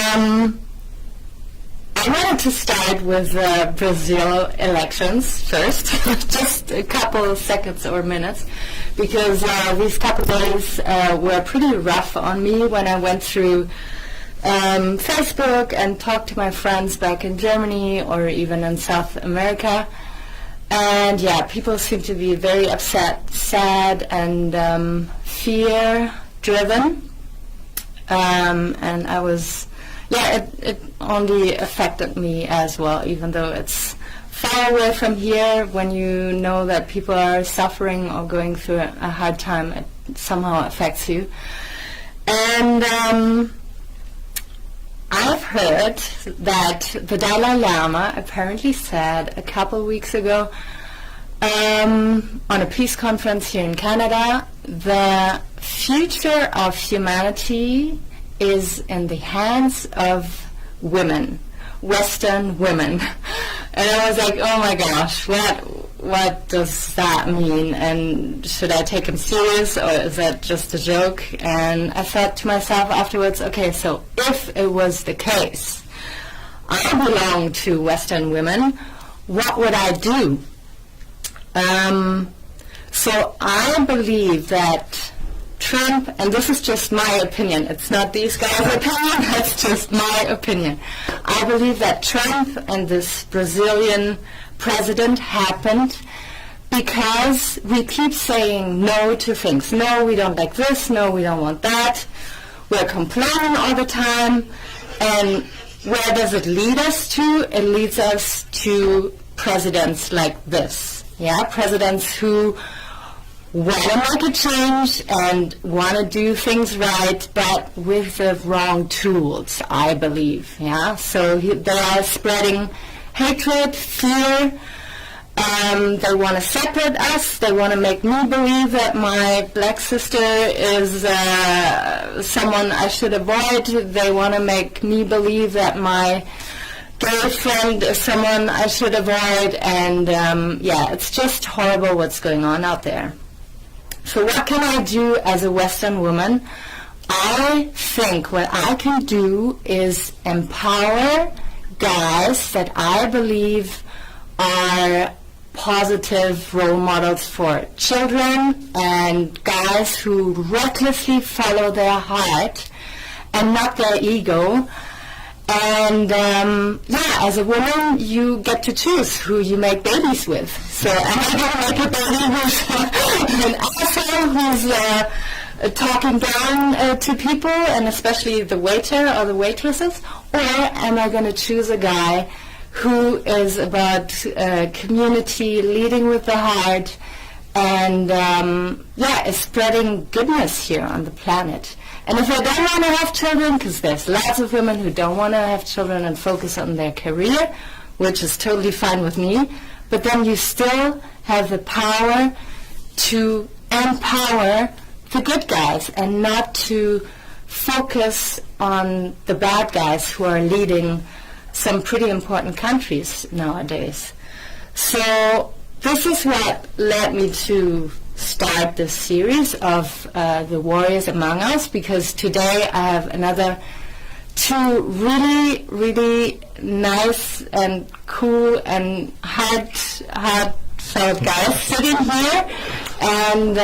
I wanted to start with Brazil elections first, just a couple of seconds or minutes, because these couple days were pretty rough on me when I went through Facebook and talked to my friends back in Germany or even in South America. And yeah, people seem to be very upset, sad, and fear-driven. And I was, it only affected me as well, even though it's far away from here. When you know that people are suffering or going through a hard time, it somehow affects you. And I've heard that the Dalai Lama apparently said a couple weeks ago on a peace conference here in Canada, the future of humanity is in the hands of women, Western women. And I was like, oh my gosh, what does that mean? And should I take him serious, or is that just a joke? And I thought to myself afterwards, okay, so if it was the case, I belong to Western women, what would I do? So I believe that Trump, and this is just my opinion, it's not these guys' opinion, that's just my opinion. I believe that Trump and this Brazilian president happened because we keep saying no to things. No, we don't like this, no, we don't want that. We're complaining all the time. And where does it lead us to? It leads us to presidents like this. Yeah, presidents who want to make a change and want to do things right, but with the wrong tools, I believe. Yeah, so they are spreading hatred, fear. They want to separate us. They want to make me believe that my black sister is someone I should avoid. They want to make me believe that my gay friend is someone I should avoid. And it's just horrible what's going on out there. So what can I do as a Western woman? I think what I can do is empower guys that I believe are positive role models for children, and guys who recklessly follow their heart and not their ego. And as a woman, you get to choose who you make babies with. So am I going to make a baby who's an asshole, who's talking down to people, and especially the waiter or the waitresses? Or am I going to choose a guy who is about community, leading with the heart, and is spreading goodness here on the planet? And if I don't want to have children, because there's lots of women who don't want to have children and focus on their career, which is totally fine with me, but then you still have the power to empower the good guys and not to focus on the bad guys who are leading some pretty important countries nowadays. So this is what led me to start this series of the Warriors Among Us, because today I have another two really, really nice and cool and heartfelt guys sitting here, and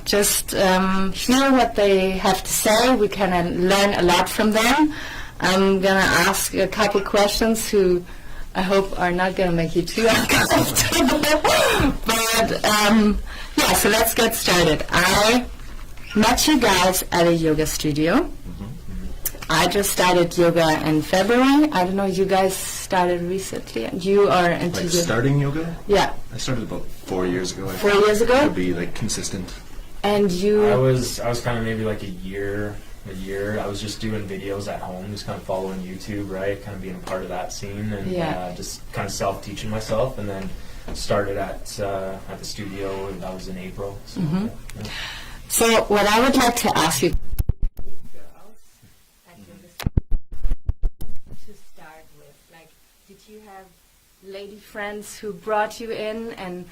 just hear what they have to say. We can learn a lot from them. I'm going to ask a couple questions who I hope are not going to make you too uncomfortable. But, so let's get started. I met you guys at a yoga studio. I just started yoga in February. I don't know, you guys started recently. You are into yoga. Starting yoga? Yeah. I started about 4 years ago. 4 years ago? To be consistent. And you? I was kind of maybe like a year. I was just doing videos at home, just kind of following YouTube, right? Kind of being a part of that scene, and just kind of self-teaching myself, and then started at the studio. That was in April. So, So what I would like to ask you to start with, did you have lady friends who brought you in, and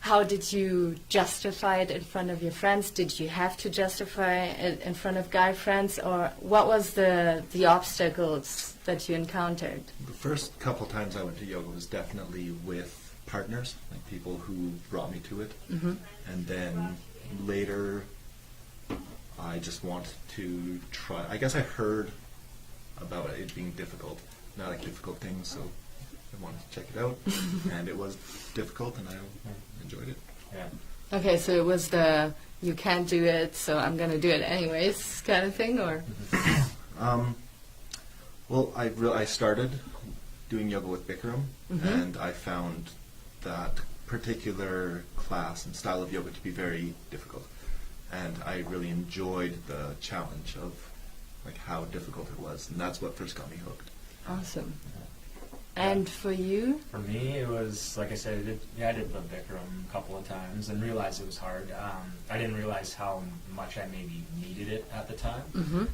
how did you justify it in front of your friends? Did you have to justify it in front of guy friends, or what was the obstacles that you encountered? The first couple times I went to yoga was definitely with partners, like people who brought me to it. And then later, I just wanted to try. I guess I heard about it being difficult, not like difficult things, so I wanted to check it out. And it was difficult, and I enjoyed it. Yeah. Okay, so it was the you can't do it, so I'm going to do it anyways kind of thing, or? Well, I started doing yoga with Bikram, and I found that particular class and style of yoga to be very difficult. And I really enjoyed the challenge of like how difficult it was, and that's what first got me hooked. Awesome. And for you? For me, it was, like I said, I did the Bikram a couple of times and realized it was hard. I didn't realize how much I maybe needed it at the time.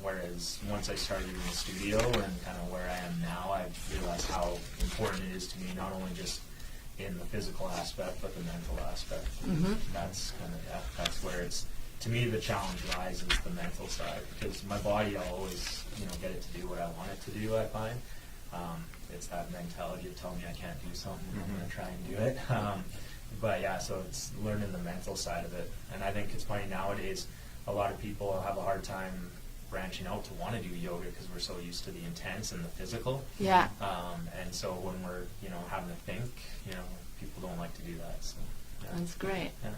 Whereas once I started in the studio and kind of where I am now, I realized how important it is to me, not only just in the physical aspect, but the mental aspect. That's kind of, that's where it's, to me, the challenge lies is the mental side, because my body, I'll always, get it to do what I want it to do, I find. It's that mentality of telling me I can't do something, I'm going to try and do it. But yeah, so it's learning the mental side of it. And I think it's funny nowadays, a lot of people have a hard time branching out to want to do yoga because we're so used to the intense and the physical. Yeah. And so when we're, having to think, people don't like to do that. So, yeah. That's great. Yeah.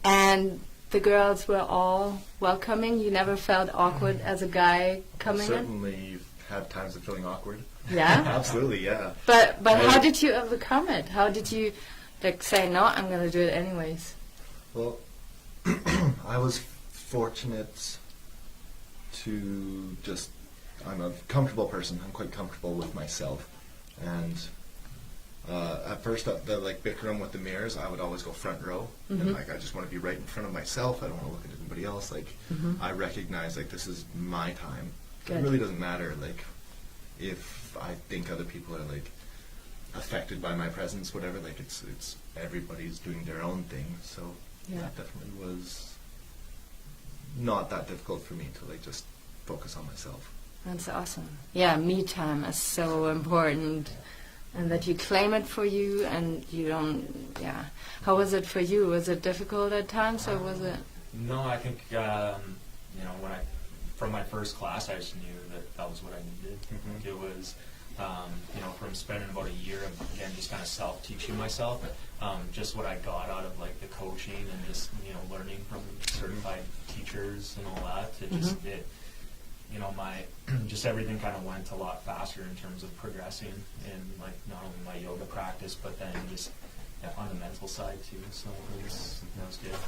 And the girls were all welcoming? You never felt awkward as a guy coming in? Certainly had times of feeling awkward. Yeah? Absolutely, yeah. But how did you overcome it? How did you say, no, I'm going to do it anyways? Well, I was fortunate to just, I'm a comfortable person. I'm quite comfortable with myself. And at first, like Bikram with the mirrors, I would always go front row. And I just want to be right in front of myself. I don't want to look at anybody else. I recognize, this is my time. Good. It really doesn't matter, if I think other people are, affected by my presence, whatever. It's everybody's doing their own thing. So that definitely was not that difficult for me to, just focus on myself. That's awesome. Yeah, me time is so important. And that you claim it for you and you don't, How was it for you? Was it difficult at times, or was it? No, I think, from my first class, I just knew that was what I needed. It was, from spending about a year of, again, just kind of self-teaching myself, just what I got out of, the coaching and just, learning from certified teachers and all that. It just, just everything kind of went a lot faster in terms of progressing in, not only my yoga practice, but then just on the mental side, too. So it was good.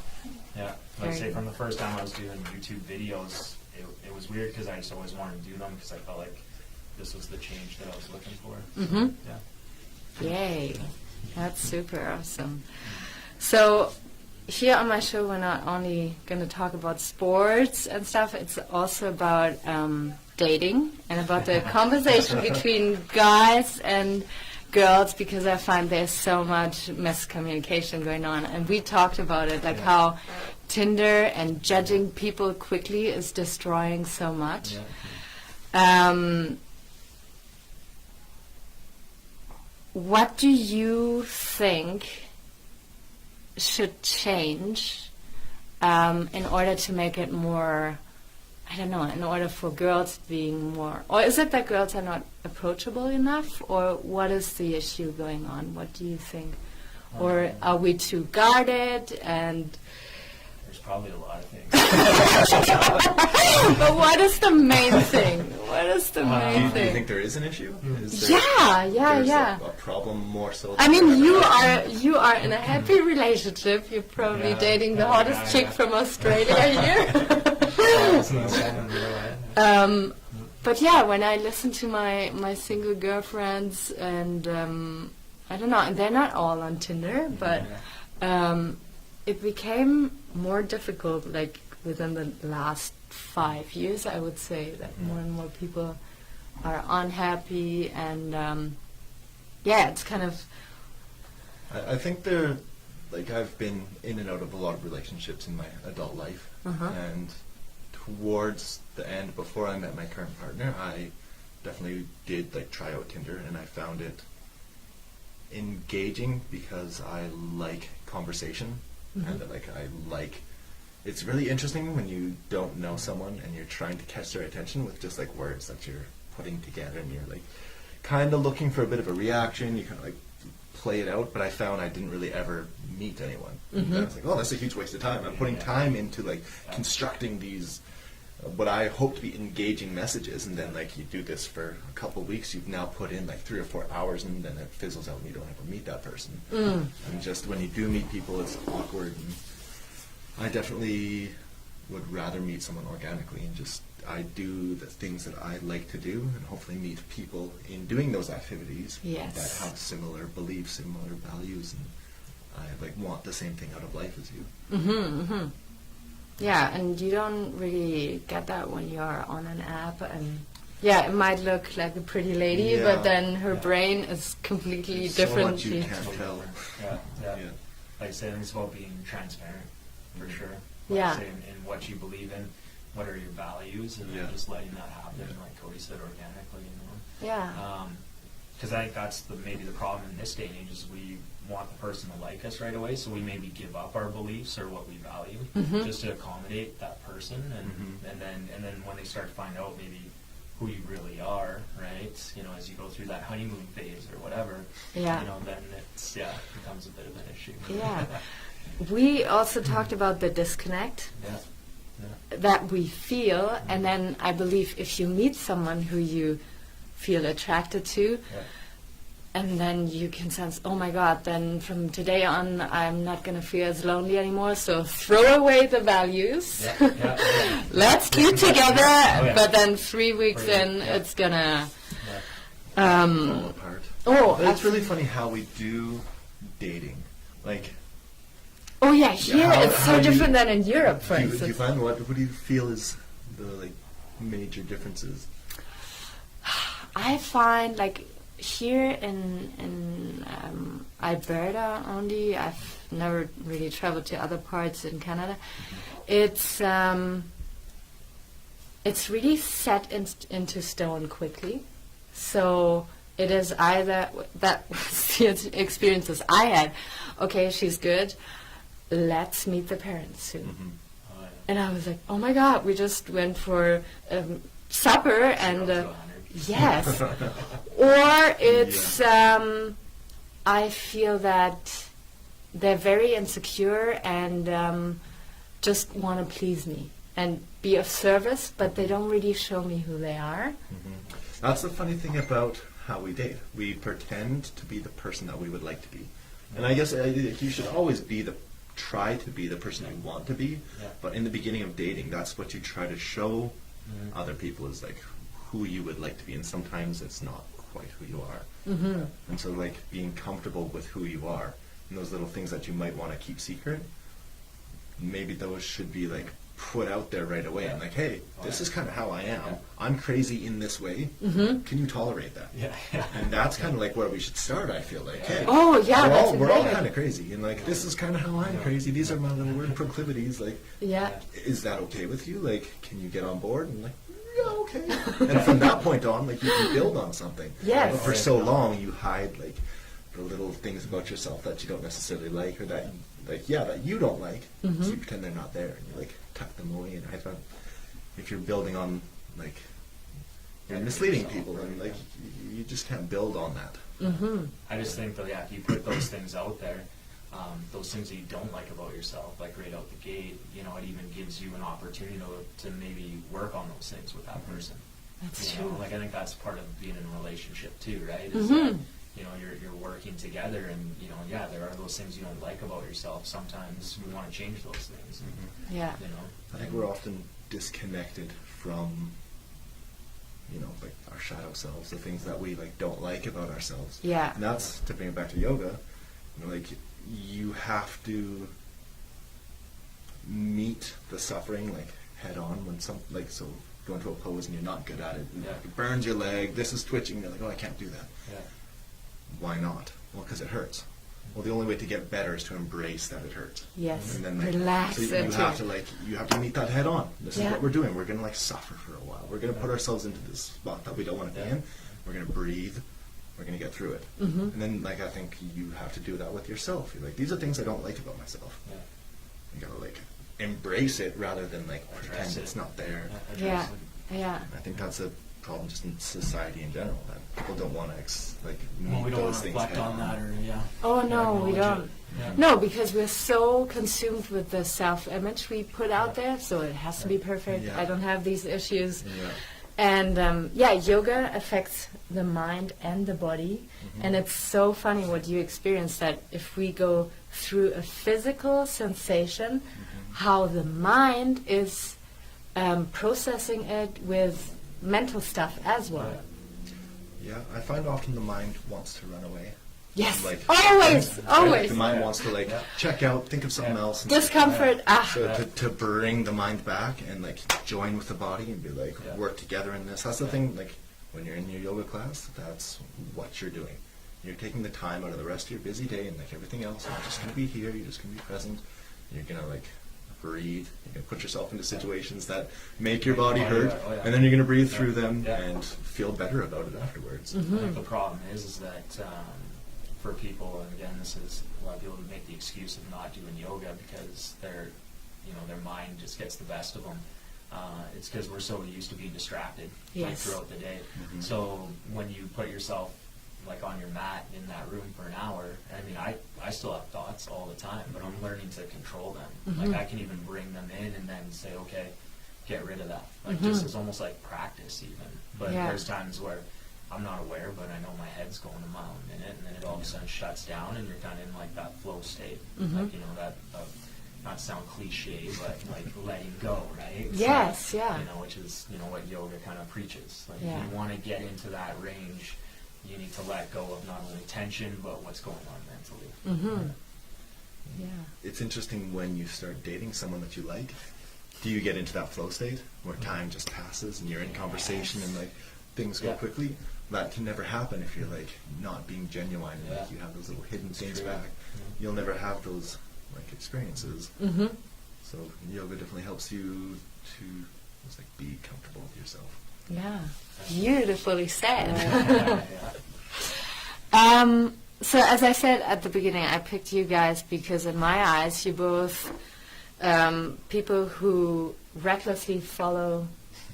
Yeah. Like I say, from the first time I was doing YouTube videos, it was weird because I just always wanted to do them because I felt like this was the change that I was looking for. Yeah. Yay. That's super awesome. So here on my show, we're not only going to talk about sports and stuff, it's also about dating and about the conversation between guys and girls, because I find there's so much miscommunication going on. And we talked about it, how Tinder and judging people quickly is destroying so much. What do you think should change in order to make it more, in order for girls being more, or is it that girls are not approachable enough, or what is the issue going on? What do you think? Or are we too guarded and... There's probably a lot of things. But what is the main thing? What is the main Do you thing? think there is an issue? Is There's a problem more so? You are in a happy relationship. You're probably dating the hottest chick from Australia here. But when I listen to my single girlfriends, and I don't know, and they're not all on Tinder, but it became more difficult, within the last 5 years, I would say, that more and more people are unhappy, and it's kind of... I think there like I've been in and out of a lot of relationships in my adult life, and towards the end, before I met my current partner, I definitely did like try out Tinder, and I found it engaging because I like conversation, and that, like I like. It's really interesting when you don't know someone and you're trying to catch their attention with just like words that you're putting together, and you're like kind of looking for a bit of a reaction. You kind of like play it out, but I found I didn't really ever meet anyone. And I was like, oh, that's a huge waste of time. I'm putting time into like constructing these what I hope to be engaging messages, and then like you do this for a couple of weeks, you've now put in like 3 or 4 hours, and then it fizzles out and you don't ever meet that person. And just when you do meet people, it's awkward, and I definitely would rather meet someone organically, and just I do the things that I like to do, and hopefully meet people in doing those activities that have similar beliefs, similar values, and I like want the same thing out of life as you. Yeah, and you don't really get that when you're on an app, and it might look like a pretty lady, but then her brain is completely different. So much you can't tell. Yeah. Like I say, I think it's about being transparent, for sure. Yeah. Like I say, in what you believe in, what are your values, and then just letting that happen, like Cody said, organically, you know. Yeah. Because I think that's maybe the problem in this day and age, is we want the person to like us right away, so we maybe give up our beliefs or what we value just to accommodate that person, and then when they start to find out maybe who you really are, right? You know, as you go through that honeymoon phase or whatever, you know, then it's becomes a bit of an issue. Yeah. We also talked about the disconnect that we feel, and then I believe if you meet someone who you feel attracted to, and then you can sense, oh my God, then from today on I'm not going to feel as lonely anymore, so throw away the values. Let's be together, but then 3 weeks in, it's going to fall apart. But it's really funny how we do dating. Like, here it's so different than in Europe, for instance. Do you find what do you feel is the like major differences? I find like here in Alberta only, I've never really traveled to other parts in Canada. It's really set into stone quickly. So it is either that was the experiences I had. Okay, she's good. Let's meet the parents soon. And I was like, oh my God, we just went for supper and. Yes. Or it's, I feel that they're very insecure and just want to please me and be of service, but they don't really show me who they are. That's the funny thing about how we date. We pretend to be the person that we would like to be. And I guess you should always try to be the person you want to be, but in the beginning of dating, that's what you try to show other people is like who you would like to be, and sometimes it's not quite who you are. And so like being comfortable with who you are and those little things that you might want to keep secret, maybe those should be like put out there right away. And like, hey, this is kind of how I am. I'm crazy in this way. Can you tolerate that? And that's kind of like where we should start, I feel like. Hey, we're all kind of crazy, and like this is kind of how I'm crazy. These are my little weird proclivities. Like, is that okay with you? Like, can you get on board? And like, yeah, okay. And from that point on, like you can build on something. But for so long, you hide like the little things about yourself that you don't necessarily like, or that that you don't like. So you pretend they're not there, and you like tuck them away. And I found if you're building on like you're misleading people, and like you just can't build on that. I just think that if you put those things out there, those things that you don't like about yourself, like right out the gate, you know, it even gives you an opportunity to maybe work on those things with that person. That's you know? true. Like I think that's part of being in a relationship too, right? Is that, you know, you're working together, and you know, there are those things you don't like about yourself. Sometimes we want to change those things. You know, I think we're often disconnected from, you know, like our shadow selves, the things that we like don't like about ourselves. And that's to bring it back to yoga. You know, like you have to meet the suffering like head on when so go into a pose and you're not good at it, and it burns your leg, this is twitching, you're like, oh, I can't do that. Why not? Well, because it hurts. well, the only way to get better is to embrace that it hurts. Yes. And then Relax so you into have it. to you have to meet that head on. This Yeah. is what we're doing. We're going to suffer for a while. We're going to put ourselves into this spot that we don't want to be in. We're going to breathe. We're going to get through it. Mm-hmm. And then I think you have to do that with yourself. You're these are things I don't like about myself. Yeah. You got to embrace it rather than pretend Address it's it. not there. Yeah. Yeah. I think that's a problem just in society in general, that people don't want to meet Well, we don't want those to things reflect head on that, or Oh no, we acknowledge don't. it. Yeah. No, because we're so consumed with the self-image we put out there, so it has to be perfect. Yeah. I don't have these issues. Yeah. And yoga affects the mind and the body. And it's so funny what you experience, that if we go through a physical sensation, how the mind is processing it with mental stuff as well. Yeah, I find often the mind wants to run away. Yes, Like, always, right? always. The mind wants to check out, think of something else. And Discomfort, So to bring the mind back and join with the body and be work together in this. That's the thing. When you're in your yoga class, that's what you're doing. You're taking the time out of the rest of your busy day and everything else. You're just going to be here. You're just going to be present. You're going to breathe. You're going to put yourself into situations that make your body hurt, and then you're going to breathe through them and feel better about it afterwards. I think the problem is that for people, and again, this is a lot of people make the excuse of not doing yoga because their mind just gets the best of them. It's because we're so used to being distracted throughout the day. Mm-hmm. So when you put yourself on your mat in that room for an hour, I still have thoughts all the time, but I'm learning to control them. I can even bring them in and then say, okay, get rid of that. Just it's almost like practice even. But there's times where I'm not aware, but I know my head's going a mile a minute, and then it all of a sudden shuts down, and you're kind of in that flow state. That not to sound cliche, but letting go, right? It's Yes, yeah. which is what yoga kind of preaches. If Yeah. you want to get into that range, you need to let go of not only tension, but what's going on mentally. Yeah. It's interesting when you start dating someone that you like. Do you get into that flow state where time just passes and you're in conversation and things go quickly? That can never happen if you're not being genuine and you have those little hidden things true. back. You'll never have those experiences. Mm-hmm. So yoga definitely helps you to just be comfortable with yourself. Yeah. Beautifully said. Yeah. So as I said at the beginning, I picked you guys because in my eyes, you're both people who recklessly follow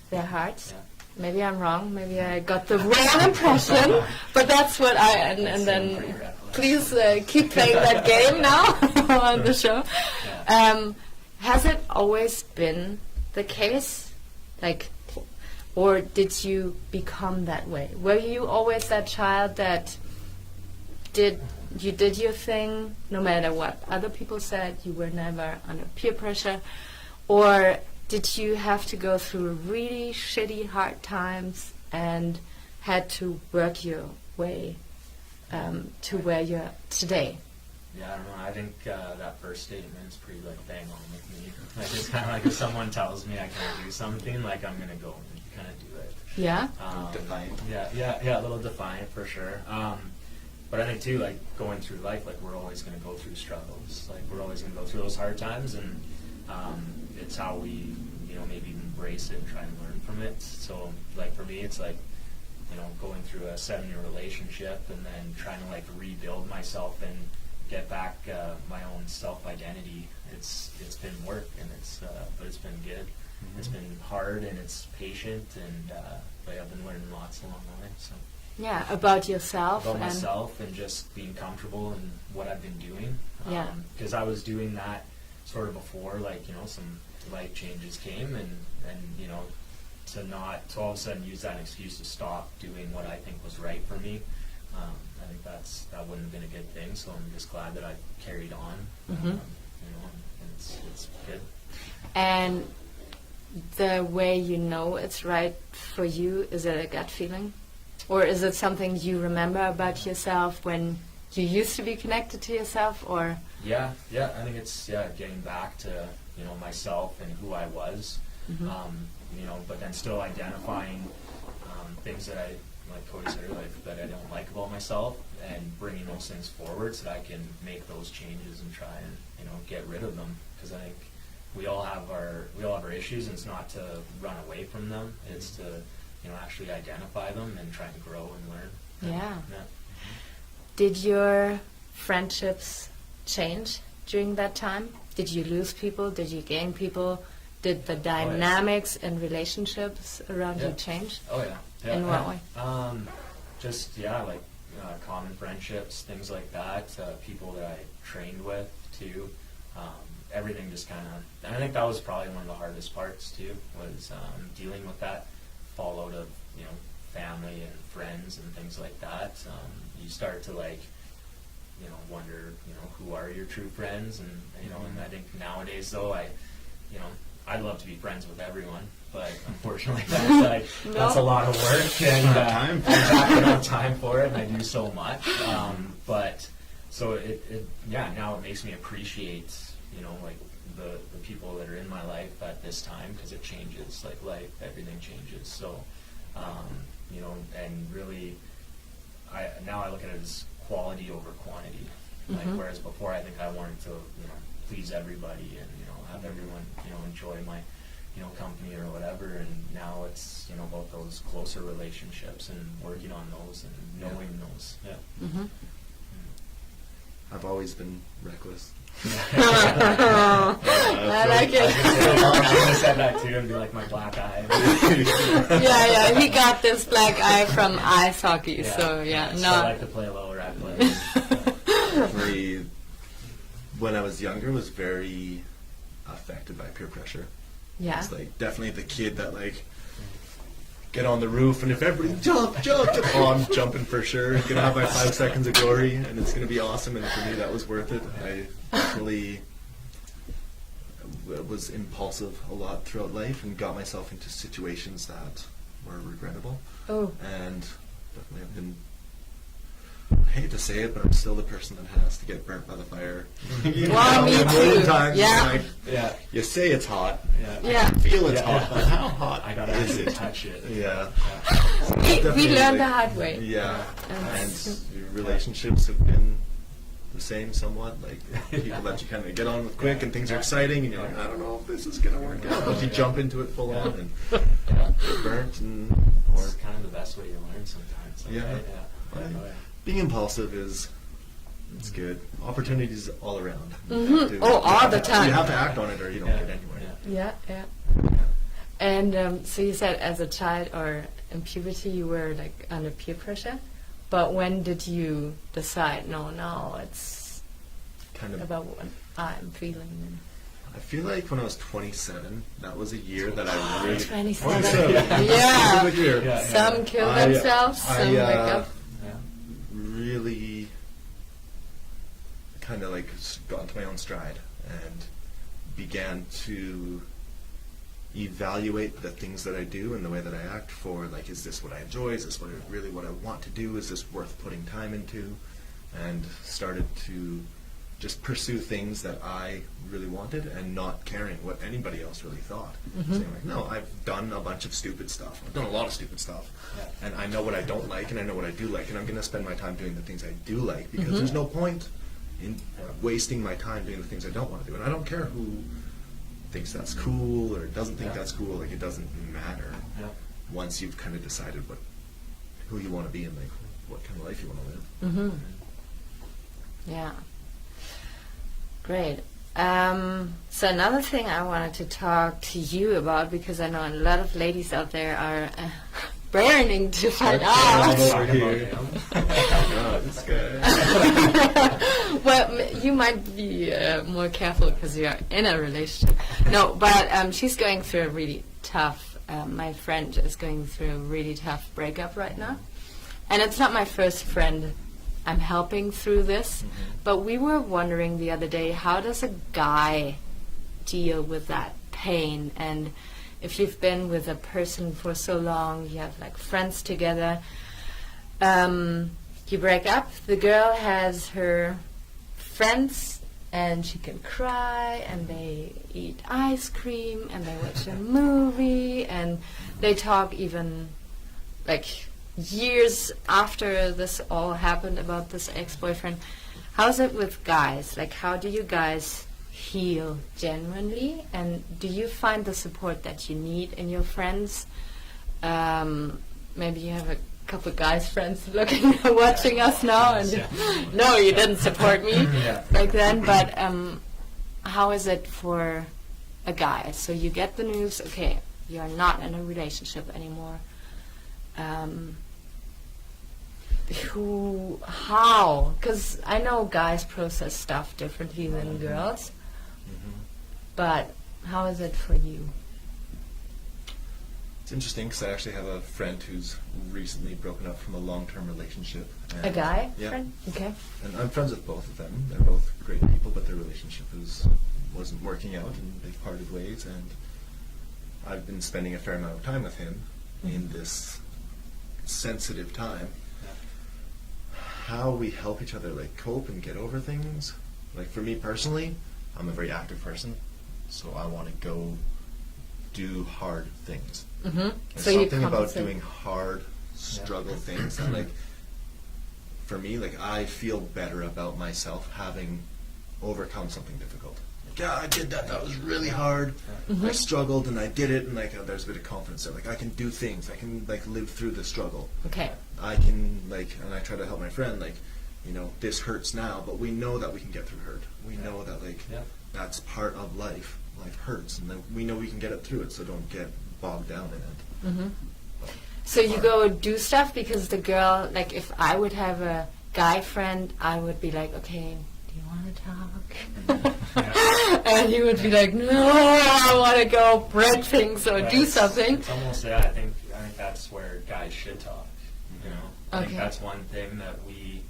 their hearts. Yeah. Maybe I'm wrong. Maybe I got the wrong impression, but that's what and then please keep playing that game now on the show. Has it always been the case? Or did you become that way? Were you always that child that did your thing no matter what other people said? You were never under peer pressure? Or did you have to go through really shitty hard times and had to work your way to where you're today? Yeah, I don't know. I think that first statement is pretty bang on with me. It's kind of if someone tells me I can't do something, I'm gonna go and kind of do it. Yeah. Defiant. Yeah, a little defiant for sure. But I think too, going through life, we're always gonna go through struggles. We're always gonna go through those hard times, and it's how we, maybe embrace it and try and learn from it. So, for me, it's going through a 7-year relationship and then trying to rebuild myself and get back my own self-identity. It's been work, and but it's been good. Mm-hmm. It's been hard, and it's patient, and but I've been learning lots along the way. So Yeah, about yourself. about myself and just being comfortable in what I've been doing. Yeah. Because I was doing that sort of before, some life changes came, and to all of a sudden use that excuse to stop doing what I think was right for me. I think that wouldn't have been a good thing. So I'm just glad that I carried on. And it's good. And the way it's right for you, is it a gut feeling? Or is it something you remember about yourself when you used to be connected to yourself? Or Yeah, I think it's getting back to myself and who I was, but then still identifying things that like Cody said earlier, that I don't like about myself, and bringing those things forward so that I can make those changes and try and, you know, get rid of them. Because I think we all have our issues, and it's not to run away from them. It's to, you know, actually identify them and try and grow and learn. Yeah. Yeah. Did your friendships change during that time? Did you lose people? Did you gain people? Did the dynamics and relationships around you change? Oh yeah. Yeah. In what way? Just like common friendships, things like that. People that I trained with too. Everything just kind of. And I think that was probably one of the hardest parts too. Was dealing with that fallout of, you know, family and friends and things like that. You start to, like, you know, wonder, you know, who are your true friends, and, you know, and I think nowadays though, I'd love to be friends with everyone, but unfortunately that's a lot of work, and I don't have time for it, and I do so much. But so now it makes me appreciate, you know, like the people that are in my life at this time, because it changes, like life, everything changes. So, you know, and really, now I look at it as quality over quantity. Like, whereas before I think I wanted to, you know, please everybody and, you know, have everyone, you know, enjoy my, you know, company or whatever. And now it's, you know, about those closer relationships and working on those and knowing those. Yeah. Mm-hmm. I've always been reckless. I like it. I would have said that too, and be like my black eye. Yeah, he got this black eye from ice hockey, so I like to play a little reckless. Definitely, when I was younger, was very affected by peer pressure. Yeah. It's like definitely the kid that, like, get on the roof, and if everybody jump, oh, I'm jumping for sure. Gonna have my 5 seconds of glory, and it's gonna be awesome. And for me, that was worth it. I definitely was impulsive a lot throughout life, and got myself into situations that were regrettable. Oh. And definitely have been. I hate to say it, but I'm still the person that has to get burnt by the fire. Well, me too. Times, Yeah. Like, you say it's hot. Yeah. I can feel it's hot, but how hot I gotta is actually it? touch it. Yeah. We learned the like, hard way. Yeah. And And relationships have been the same somewhat. Like, people that you kind of get on with quick, and things are exciting, and you're like, I don't know if this is going to work out. But you jump into it full on and get burnt. Or It's kind of the best way you learn sometimes. Like, Yeah. Right? being impulsive it's good. Opportunities all around. Mhm. Oh, all the time. You have to act on it, or you don't get anywhere. Yeah. And so you said as a child or in puberty you were like under peer pressure, but when did you decide, no, it's Kind of. about what I'm feeling? I feel like when I was 27, that was a year that I really. 27. Yeah. Yeah. Good year. Yeah. Some kill themselves, some wake up. Really kind of like got into my own stride and began to evaluate the things that I do and the way that I act for, like, is this what I enjoy? Is this what I want to do? Is this worth putting time into? And started to just pursue things that I really wanted and not caring what anybody else really thought. Saying like, no, I've done a bunch of stupid stuff. I've done a lot of stupid stuff. Yeah. And I know what I don't like and I know what I do like, and I'm going to spend my time doing the things I do like, because there's no point in wasting my time doing the things I don't want to do. And I don't care who thinks that's cool or doesn't think that's cool. Like, it doesn't matter once you've kind of decided who you want to be and like what kind of life you want to live. Mm-hmm. Yeah. Great. So another thing I wanted to talk to you about, because I know a lot of ladies out there are burning to find out. This guy. Well, you might be more careful because you're in a relationship. No, but she's going through a really tough, my friend is going through a really tough breakup right now. And it's not my first friend I'm helping through this, but we were wondering the other day, how does a guy deal with that pain? And if you've been with a person for so long, you have like friends together, you break up, the girl has her friends and she can cry and they eat ice cream and they watch a movie and they talk even like years after this all happened about this ex-boyfriend, how's it with guys? Like, how do you guys heal genuinely? And do you find the support that you need in your friends? Maybe you have a couple guys friends looking, watching us now, and no, you didn't support me back then. But how is it for a guy? So you get the news, okay, you are not in a relationship anymore. How? Because I know guys process stuff differently than girls. But how is it for you? It's interesting because I actually have a friend who's recently broken up from a long-term relationship. A guy Yeah. friend? Okay. And I'm friends with both of them. They're both great people, but their relationship wasn't working out, and they've parted ways. And I've been spending a fair amount of time with him in this sensitive time. How we help each other, like, cope and get over things. Like, for me personally, I'm a very active person, so I want to go do hard things. There's So you something about compensate. doing hard struggle things that, like, for me, like, I feel better about myself having overcome something difficult. Yeah, I did that. That was really hard. I struggled and I did it, and like there's a bit of confidence there. Like, I can do things. I can like live through the struggle. Okay. I can like, and I try to help my friend. Like, you know, this hurts now, but we know that we can get through hurt. We know that like that's part of life. Life hurts, and then we know we can get it through it. So don't get bogged down in it. So you go do stuff because the girl, like, if I would have a guy friend, I would be like, okay, do you want to talk? And he would be like, no, I want to go break things or do something. It's almost, I think that's where guys should talk. You know, I think that's one thing that we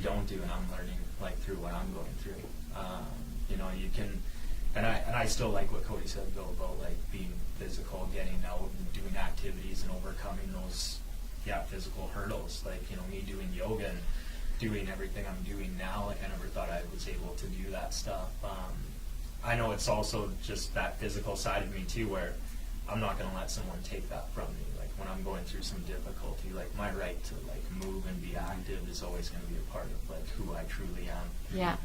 don't do, and I'm learning like through what I'm going through. You know, you can, and I still like what Cody said, Bill, about like being physical, getting out and doing activities and overcoming those physical hurdles. Like, you know, me doing yoga and doing everything I'm doing now, like I never thought I was able to do that stuff. I know it's also just that physical side of me too, where I'm not going to let someone take that from me. Like when I'm going through some difficulty, like my right to like move and be active is always going to be a part of like who I truly am. Yeah.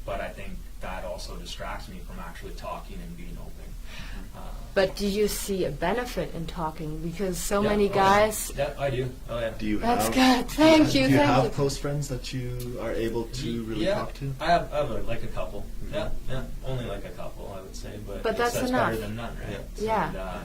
But I think that also distracts me from actually talking and being open. But do you see a benefit in talking? Because so many guys... Yeah, I do. Oh, yeah. Do you That's have, good. Thank you. Do you Thank have you. close friends that you are able to really talk to? I have like a couple. Yeah, only like a couple, I would say. But that's enough. better than none, right? Yeah.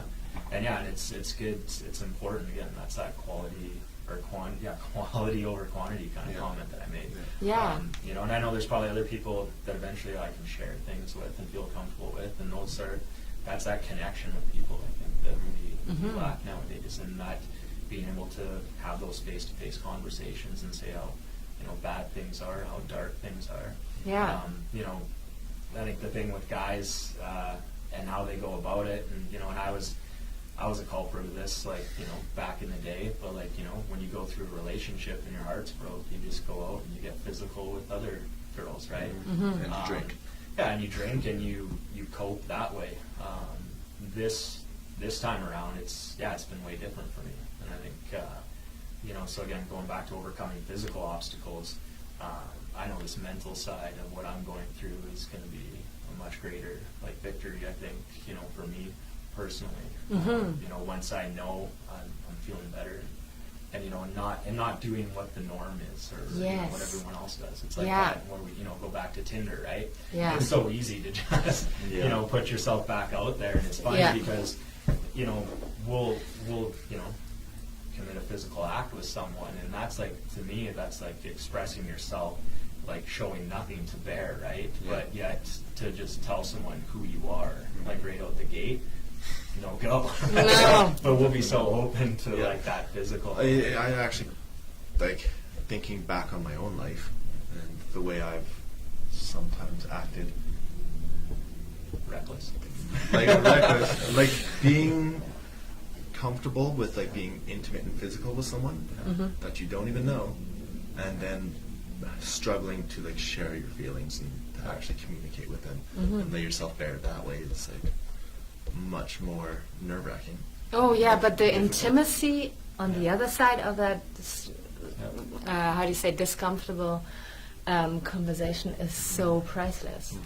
And it's good. It's important. Again, that's that quality or quality over quantity kind of comment that I made. Yeah. You know, and I know there's probably other people that eventually I can share things with and feel comfortable with, and that's that connection with people, I think, that we lack nowadays, and not being able to have those face-to-face conversations and say how, you know, bad things are, how dark things are. Yeah. You know, I think the thing with guys and how they go about it, and you know, and I was a culprit of this, like, you know, back in the day, but like, you know, when you go through a relationship and your heart's broke, you just go out and you get physical with other girls, right? And you drink. Yeah, and you drink and you cope that way. This time around, it's been way different for me, and I think you know. So again, going back to overcoming physical obstacles, I know this mental side of what I'm going through is going to be a much greater like victory. I think, you know, for me personally, you know, once I know I'm feeling better. And you know, not doing what the norm is, or you know, what everyone else does. It's like that where we, you know, go back to Tinder, right? Yeah. It's so easy to just you know, put yourself back out there, and it's funny because you know we'll you know, commit a physical act with someone, and that's like, to me, that's like expressing yourself, like showing nothing to bear, right? But yet to just tell someone who you are, like right out the gate. No go. No. But we'll be so open to like that physical. I actually, like, thinking back on my own life and the way I've sometimes acted. Reckless. Like being comfortable with like being intimate and physical with someone that you don't even know, and then struggling to like share your feelings and to actually communicate with them and lay yourself bare that way. It's like much more nerve-wracking. Oh yeah, but the intimacy on the other side of that, how do you say, discomfortable conversation is so priceless.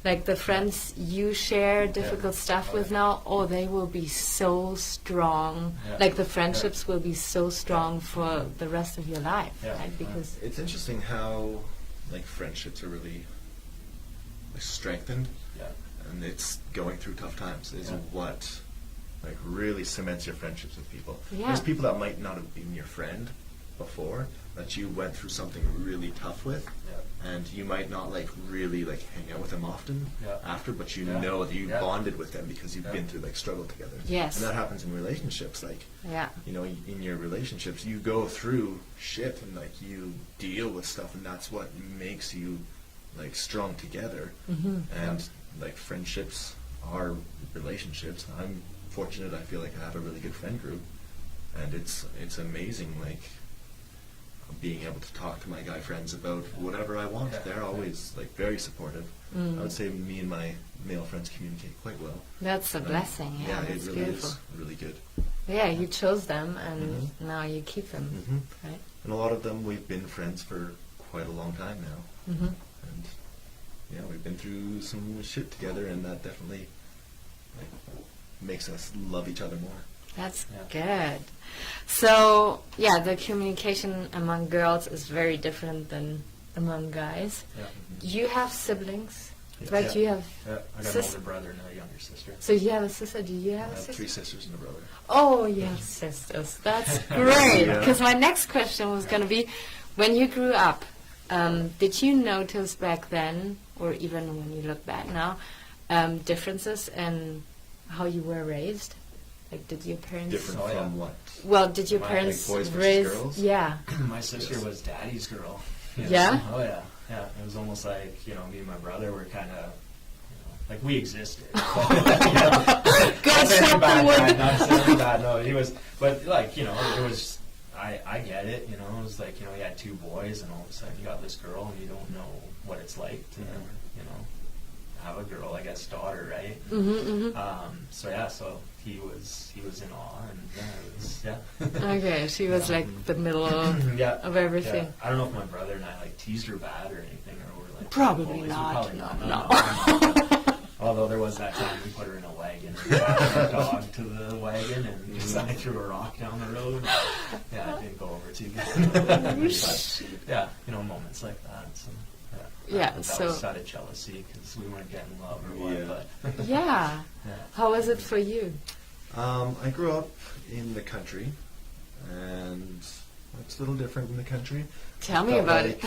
Like the friends you share difficult stuff with now, they will be so strong. Like the friendships will be so strong for the rest of your life. Right? Because it's interesting how like friendships are really like, strengthened, and it's going through tough times is what like really cements your friendships with people. There's people that might not have been your friend before that you went through something really tough with, and you might not like really like hang out with them often after, but you know that you bonded with them because you've been through like struggle together. Yes. And that happens in relationships. Like you know, in your relationships, you go through shit and like you deal with stuff, and that's what makes you like strong together. And like friendships are relationships. I'm fortunate. I feel like I have a really good friend group, and it's amazing. Like being able to talk to my guy friends about whatever I want. They're always like very supportive. I would say me and my male friends communicate quite well. that's a blessing. Yeah, it that's really beautiful. is really good. Yeah, you chose them, and now you keep them. Right? And a lot of them we've been friends for quite a long time now. And yeah, we've been through some shit together, and that definitely like, makes us love each other more. That's good. So, the communication among girls is very different than among guys. You have siblings, right? You have I got an older brother and a younger sister. So you have a sister. Do you have I a have sister? 3 sisters and a brother. Oh, you have sisters. That's great. Because my next question was going to be, when you grew up, did you notice back then, or even when you look back now, differences in how you were raised? Like, did your parents... Different from what? Well, did your parents like boys versus raise... girls? Yeah. My sister was daddy's girl. Yeah? Oh, yeah. Yeah. It was almost like, me and my brother were kind of, like we existed. God, stop the word. Not saying bad, no. He was, but like, it was, I get it, it was like, he had 2 boys and all of a sudden you got this girl and you don't know what it's like to, have a girl, I guess, daughter, right? So he was in awe, and it was, Okay, she was like the middle of everything. Yeah. I don't know if my brother and I like teased her bad or anything, or were like Probably boys. not. Probably No. Although there was that time we put her in a wagon and dragged our dog to the wagon, and I threw a rock down the road. Yeah, it didn't go over too good. But, moments like that. So, that was out of jealousy because we weren't getting love or what. But Yeah. How was it for you? I grew up in the country, and it's a little different in the country. Tell me about it.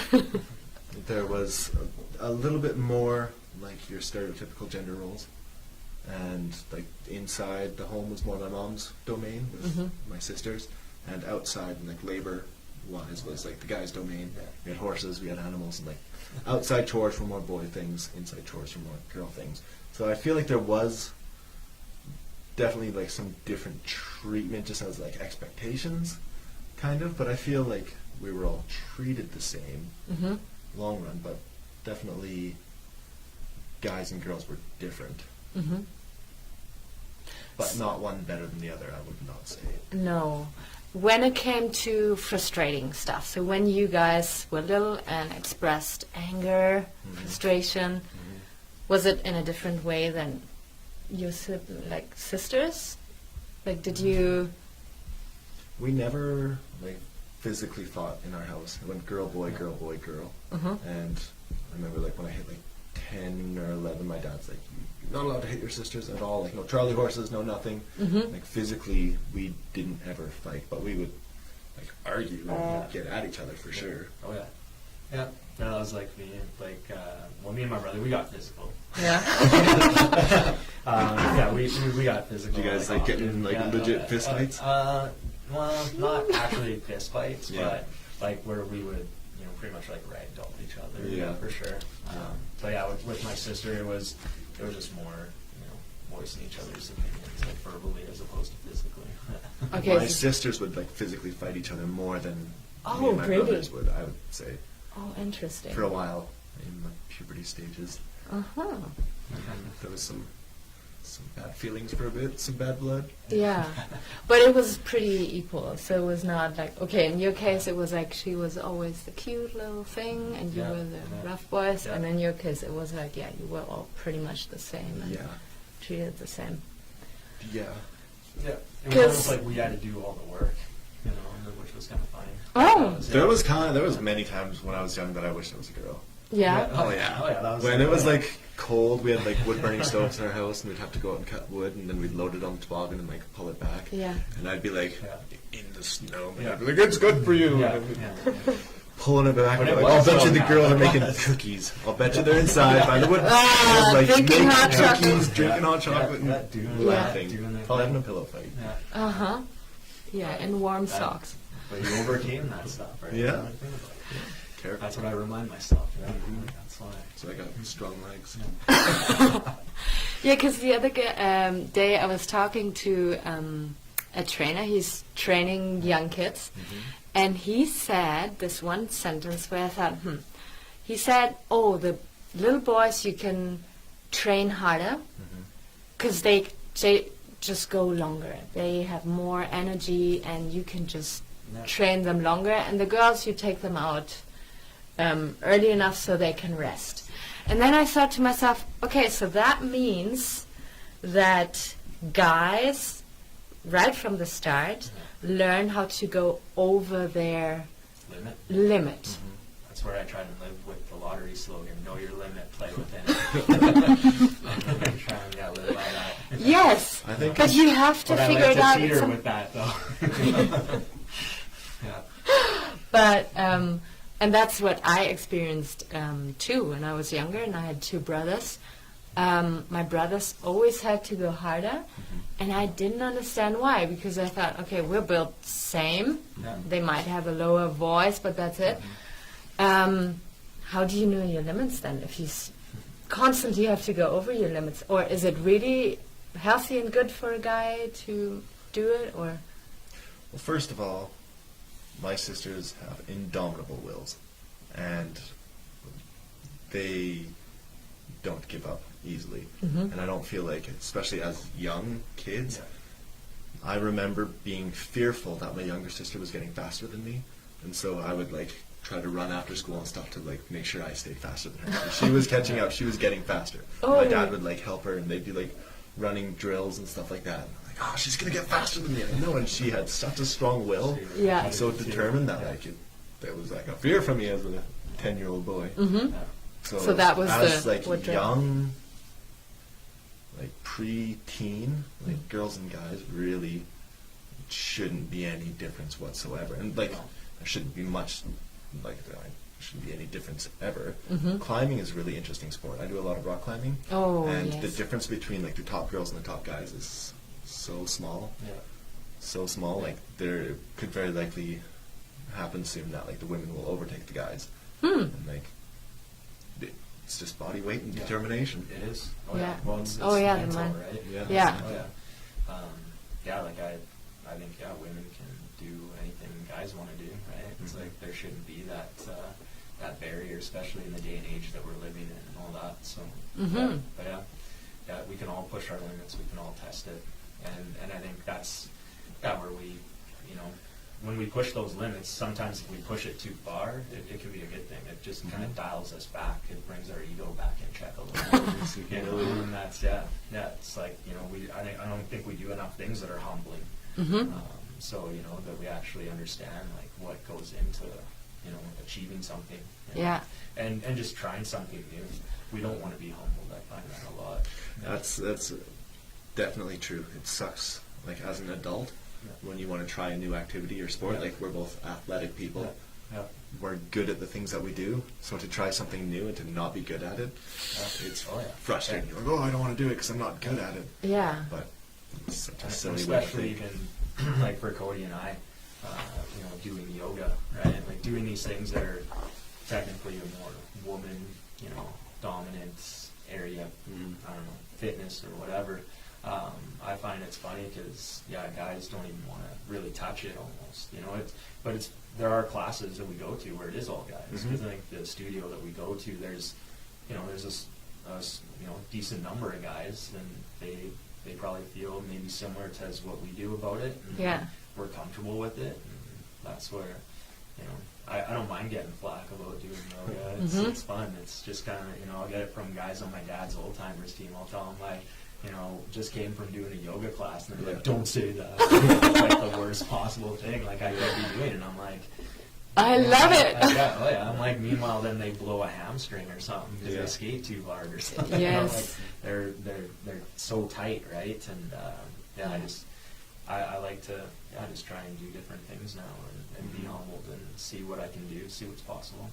There was a little bit more like your stereotypical gender roles, and like inside the home was more my mom's domain with my sisters, and outside and like labor wise was like the guy's domain. We had horses, we had animals, and like outside chores were more boy things, inside chores were more girl things. So I feel like there was definitely like some different treatment just as like expectations kind of, but I feel like we were all treated the same long run, but definitely guys and girls were different. But not one better than the other, I would not say. No. When it came to frustrating stuff, so when you guys were little and expressed anger, frustration, was it in a different way than your sisters? Like, did you... We never like physically fought in our house. It went girl, boy, girl, boy, girl. And I remember like when I hit like 10 or 11, my dad's like, you're not allowed to hit your sisters at all. Like no Charlie horses, no nothing. Like physically, we didn't ever fight, but we would like argue and get at each other for sure. Oh yeah. Yeah. No, that was like me. Like, me and my brother, we got physical. Yeah. We got physical. Did you guys like get in like legit fist fights? Well, not actually fist fights, but like where we would, pretty much like ragdoll each other. Yeah, for sure. So yeah, with my sister, it was just more, voicing each other's opinions, like verbally as opposed to physically. Okay. My sisters would like physically fight each other more than me Oh, and my really? brothers would, I would say. Oh, interesting. For a while in the puberty stages. Uh-huh. There was some some bad feelings for a bit, some bad blood. Yeah, but it was pretty equal. So it was not like, okay, in your case it was like she was always the cute little thing and you Yeah, were the yeah. rough boys, Yeah. and in your case it was like, yeah, you were all pretty much the same and Yeah, treated the same. yeah. Yeah, it was 'Cause- almost like we had to do all the work, you know, which was kind of funny. Oh. There was many times when I was young that I wished I was a girl. Yeah. Oh yeah. Oh yeah. That was When it was like cold, we had like wood burning stoves in our house, and we'd have to go out and cut wood, and then we'd load it on the toboggan and like pull it back. Yeah. And I'd be like Yeah. in the snow, and Yeah. I'd be like, "It's good for you." Yeah, And I'd be yeah. pulling it back. But And it like, I'll was bet you so the girls are nice. making cookies. I'll bet you they're inside by the wood. Ah, like drinking making hot chocolate. cookies, drinking hot Yeah, chocolate, yeah, and doing Yeah. laughing. doing their Probably thing. having a pillow fight. Yeah. Uh-huh. Yeah, and warm That- socks. But you overcame that stuff, right? Yeah. That's what I think about it. Character. That's what I remind myself. Yeah. That's why. So I got strong legs. Yeah, because the other day I was talking to a trainer. He's training young kids. And he said this one sentence where I thought, He said, oh, the little boys you can train harder because they just go longer. They have more energy and you can just Yeah. train them longer. And the girls, you take them out early enough so they can rest. And then I thought to myself, okay, so that means that guys, right from the start, learn how to go over their Limit. limit. That's where I try to live with the lottery slogan: "Know your limit, play within it." Try and live by that. Yes, I think but you have to But I figure like it to out. teeter some- with that, though. Yeah. But and that's what I experienced too when I was younger, and I had two brothers. My brothers always had to go harder, and I didn't understand why, because I thought, okay, we're built same. Yeah. They might have a lower voice, but that's it. How do you know your limits then if you constantly have to go over your limits? Or is it really healthy and good for a guy to do it? Or Well, first of all, my sisters have indomitable wills, and they don't give up easily. And I don't feel like, especially as young kids, I remember being fearful that my younger sister was getting faster than me, and so I would like try to run after school and stuff to like make sure I stayed faster than her. She was catching up. She was getting faster. Oh. My dad would like help her, and they'd be like running drills and stuff like that. And I'm like, oh, she's gonna get faster than me. I know, and she had such a strong will. Yeah. And so determined that like there was like a fear for me as a 10-year-old boy. Yeah. So that was as the- like what drove- young, like pre-teen, like girls and guys really shouldn't be any difference whatsoever, and like there shouldn't be much, like there shouldn't be any difference ever. Climbing is a really interesting sport. I do a lot of rock climbing, Oh, and yes. the difference between like the top girls and the top guys is so small, Yeah. so small. Like there could very likely happen soon that like the women will overtake the guys, and like it's just body weight and Yeah. determination. It is. Oh Yeah. yeah. Well, it's Oh, yeah, the mental, mind. right? Yeah. Yeah. Oh yeah. Yeah, like I think women can do anything guys want to do, right? It's like there shouldn't be that that barrier, especially in the day and age that we're living in and all that. So, but yeah, we can all push our limits. We can all test it, and I think that's where we, you know, when we push those limits, sometimes if we push it too far, it can be a good thing. It just kind of dials us back. It brings our ego back in check a little bit. You know, and that's it's like, you know, I don't think we do enough things that are humbling. So, you know, that we actually understand like what goes into, you know, achieving something. You know, Yeah. and just trying something new. We don't want to be humbled. I find that a lot. That's definitely true. It sucks. Like as an adult, when you want to try a new activity or sport, like we're both athletic people. Yeah. We're good at the things that we do. So to try something new and to not be good at it, it's Oh, yeah. frustrating. You're like, oh, I don't want to do it because I'm not good at it. Yeah. But it's such a And silly way to especially think. even like for Cody and I, you know, doing yoga, right? Like doing these things that are technically a more woman, you know, dominant area. I don't know, fitness or whatever. I find it's funny because guys don't even want to really touch it almost. You know, there are classes that we go to where it is all guys. Because I think the studio that we go to, there's this decent number of guys, and they probably feel maybe similar to as what we do about it. And Yeah. we're comfortable with it, and that's where, I don't mind getting flack about doing yoga. It's fun. It's just kind of, I'll get it from guys on my dad's old timers team. I'll tell them like, just came from doing a yoga class, and they're like, don't say that. It's like the worst possible thing like I could be doing, and I'm like, I love it. I'm like, meanwhile, then they blow a hamstring or something because they skate too hard or something. Yes. They're so tight, right? And I like to just try and do different things now and be humbled and see what I can do, see what's possible.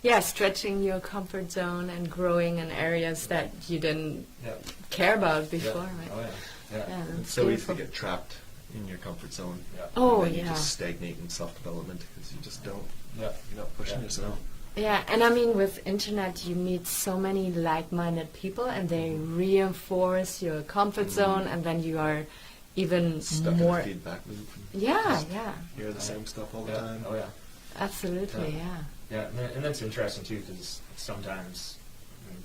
Yeah, stretching your comfort zone and growing in areas that you didn't care about before, right? Oh yeah. Yeah, It's that's so easy to beautiful. get trapped in your comfort zone. Oh, and then you yeah. just stagnate in self-development because you just don't. Yeah. You're not pushing yourself. Yeah, and I mean, with internet, you meet so many like-minded people, and they reinforce your comfort zone, and then you are even Stuck more. in a feedback loop. And Yeah, just yeah, hear the same stuff all the time. Oh yeah. absolutely, Yeah. yeah. Yeah, and that's interesting too, because sometimes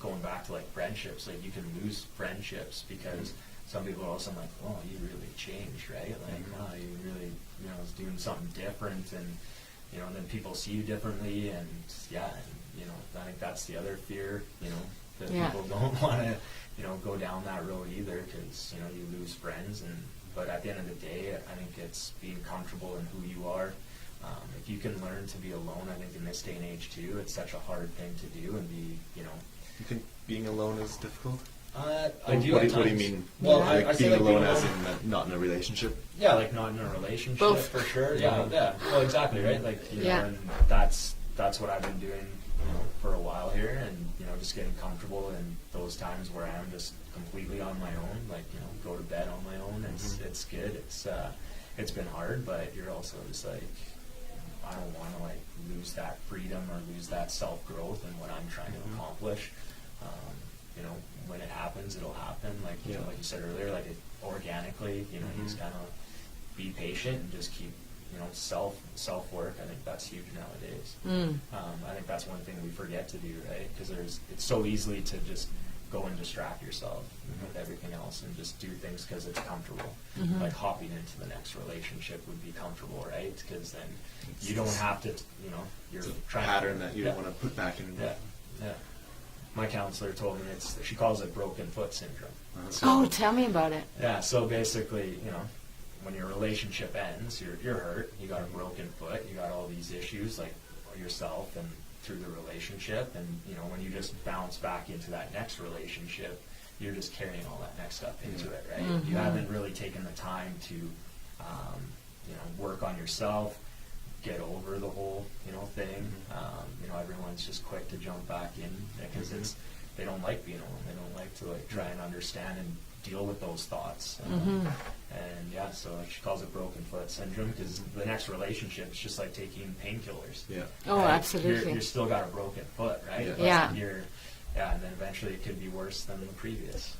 going back to like friendships, like you can lose friendships because some people are also like, "Oh, you really changed, right? Like, wow, you really, was doing something different," and and then people see you differently, and I think that's the other fear, that people don't want to, go down that road either, because you lose friends, but at the end of the day, I think it's being comfortable in who you are. If you can learn to be alone, I think in this day and age too, it's such a hard thing to do, and be, You think being alone is difficult? I do. What at do you times. mean? Well, like I say being like alone being as alone. in not in a relationship? Yeah, like not in a relationship. Both. For sure. Yeah, yeah. Well, exactly, right? Like, and that's what I've been doing, for a while here, and just getting comfortable in those times where I am just completely on my own. Like, go to bed on my own. It's good. It's been hard, but you're also just like, I don't want to like lose that freedom or lose that self growth and what I'm trying to accomplish. When it happens, it'll happen. Like like you said earlier, like organically. You just kind of be patient and just keep self work. I think that's huge nowadays. I think that's one thing we forget to do, right? Because it's so easily to just go and distract yourself with everything else and just do things because it's comfortable. Like hopping into the next relationship would be comfortable, right? Because then you don't have to, you're It's a trying pattern to, that you don't want to put back in. Yeah. My counselor told me she calls it broken foot syndrome. Oh, tell me about it. Yeah, so basically, when your relationship ends, you're hurt, you got a broken foot, you got all these issues like yourself and through the relationship, and when you just bounce back into that next relationship, you're just carrying all that next stuff into it, right? You haven't really taken the time to work on yourself, get over the whole thing. Everyone's just quick to jump back in because they don't like being alone. They don't like to like try and understand and deal with those thoughts. And so she calls it broken foot syndrome because the next relationship is just like taking painkillers. Yeah. Oh, right? absolutely. You're still got a broken foot, right? Yeah. But and then eventually it could be worse than the previous,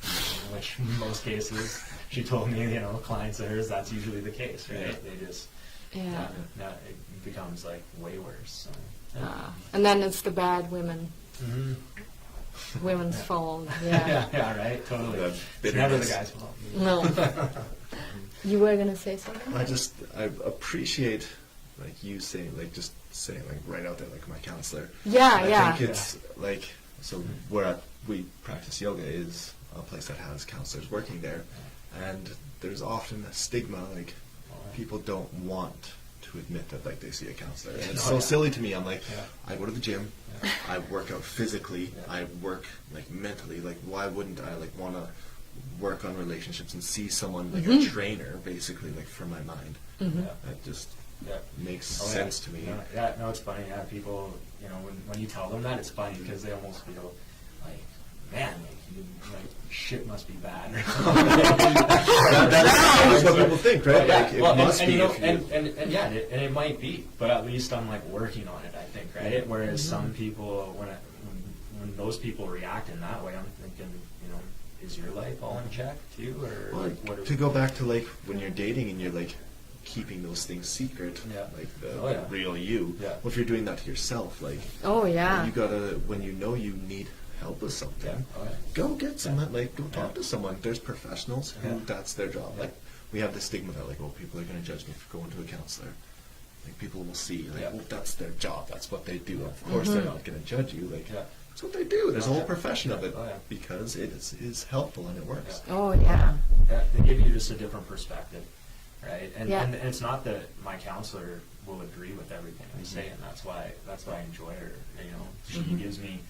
which in most cases, she told me, clients of hers, that's usually the case, right? Yeah. They just, Yeah. it becomes like way worse. So, And then it's the bad women. Women's fault. Yeah. yeah, right, totally. That It's never the bitterness. guy's fault. No. You were gonna say something? I appreciate like you saying just saying like right out there like my counselor. Yeah, I think it's like so where we practice yoga is a place that has counselors working there, and there's often a stigma like people don't want to admit that like they see a counselor, and it's so silly to me. I'm like, I go to the gym, I work out physically, I work like mentally. Like why wouldn't I like want to work on relationships and see someone like a trainer basically like for my mind? That just makes sense to me. No, it's funny. Yeah, people, when you tell them that, it's funny because they almost feel like, man, like shit must be bad. That's what people think, right? Yeah, Like, it must be. And it might be, but at least I'm like working on it. I think, right? Whereas some people, when those people react in that way, I'm thinking, is your life all in check too, or Well, like, what? to go back to like when you're dating and you're like keeping those things secret, Yeah. like the Oh, yeah. real you. Yeah. Well, if you're doing that to yourself, like Oh, yeah. you gotta, when you know you need help with something, Yeah. Oh, yeah. go get some. Yeah. Like, go talk Yeah. to someone. There's professionals who Yeah. that's their job. Yeah. Like, we have this stigma that like, oh, people are gonna judge me for going to a counselor. Like, people will see, like, Yeah. oh, that's their job. That's what they do. Yeah. Of course, they're not gonna judge you. Like, Yeah. that's what they do. There's a whole Yeah. profession of it Oh, yeah. because it is helpful and it works. Yeah. Oh, yeah. Yeah, they give you just a different perspective, right? And, Yeah. and it's not that my counselor will agree with everything I say, and that's why I enjoy her. You know, she gives me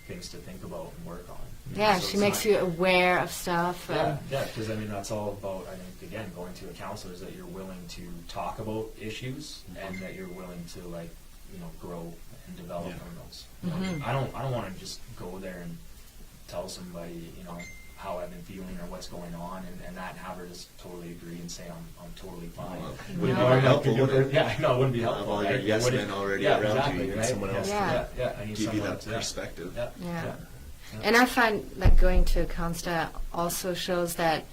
things to think about and work on. Yeah, So she it's makes not- you aware of stuff. Yeah, yeah, because I mean that's all about. I think again, going to a counselor is that you're willing to talk about issues and that you're willing to grow and develop Yeah. from those. You know, I don't want to just go there and tell somebody how I've been feeling or what's going on and not have her just totally agree and say I'm totally fine. Well, You wouldn't know, be I know, helpful, would it? Yeah, I know, it wouldn't be Have helpful. all your right? yes It wouldn't- men already yeah, around exactly, you. You need right? someone else Yeah. Yeah, I need give you someone that to- yeah. perspective. Yeah. Yeah. Yeah. And I find like going to a counselor also shows that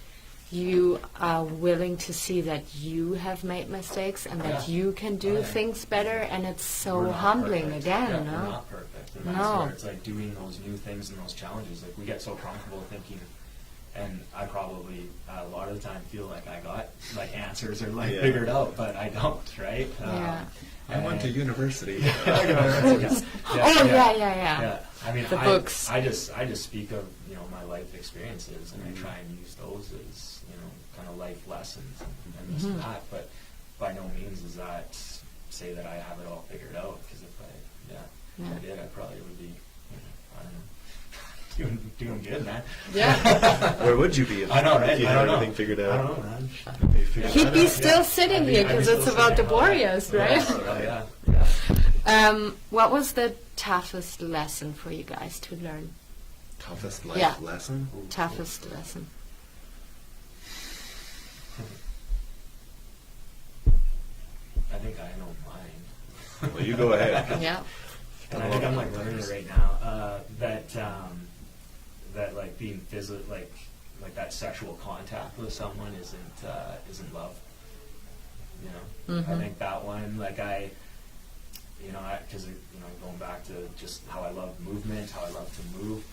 you are willing to see that you have made mistakes and that Yeah. you can do Oh, yeah. things better, and it's so We're not humbling perfect. again, Yeah, no? We're not perfect. And that's No. where it's like doing those new things and those challenges. Like we get so comfortable thinking, and I probably a lot of the time feel like I got like answers or like Yeah. figured out, but I don't, right? Yeah. I went to and- university. Yeah. Oh, yeah. I mean, The books. I just speak of my life experiences, and I try and use those as kind of life lessons and this and that. But by no means does that say that I have it all figured out. Because if I did, I probably would be I don't know doing good, man. Yeah. Where would you be if I know, right? if you I had don't know. everything figured out? I don't know, man. If you figured He'd that be out? still sitting here because it's about the Borealis, right? Yeah. What was the toughest lesson for you guys to learn? Toughest life Yeah. lesson? Toughest lesson. I think I know mine. Well, you go ahead. Yeah. And I think I'm like learning it right now. That like being physical, like that sexual contact with someone isn't love. You know, I think that one, like because going back to just how I love movement, how I love to move.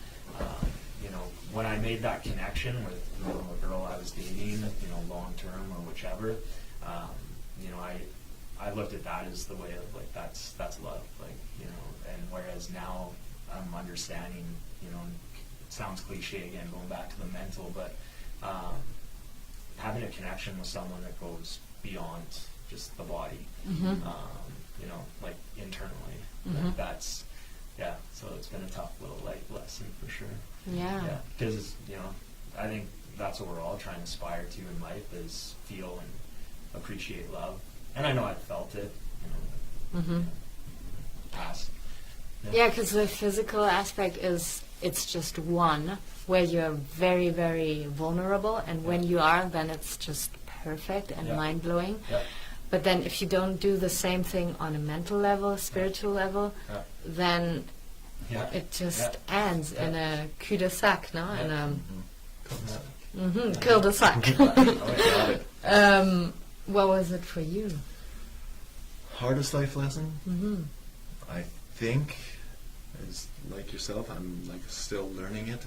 When I made that connection with a girl I was dating, long term or whichever, I looked at that as the way of like that's love, and whereas now I'm understanding, it sounds cliche again, going back to the mental, but having a connection with someone that goes beyond just the body, like internally, like that's, so it's been a tough little life lesson for sure. Yeah. Yeah, because I think that's what we're all trying to aspire to in life is feel and appreciate love, and I know I've felt it, past. Yeah, because the physical aspect it's just one where you're very, very vulnerable, and when you are, then it's just perfect and Yeah. mind-blowing. Yeah. But then if you don't do the same thing on a mental level, spiritual level, Yeah. then Yeah. it just Yeah. ends in a cul-de-sac, no? Yeah. In a Yeah. cul-de-sac. Oh, yeah. What was it for you? Hardest life lesson? Mm-hmm. I think, is like yourself, I'm like still learning it,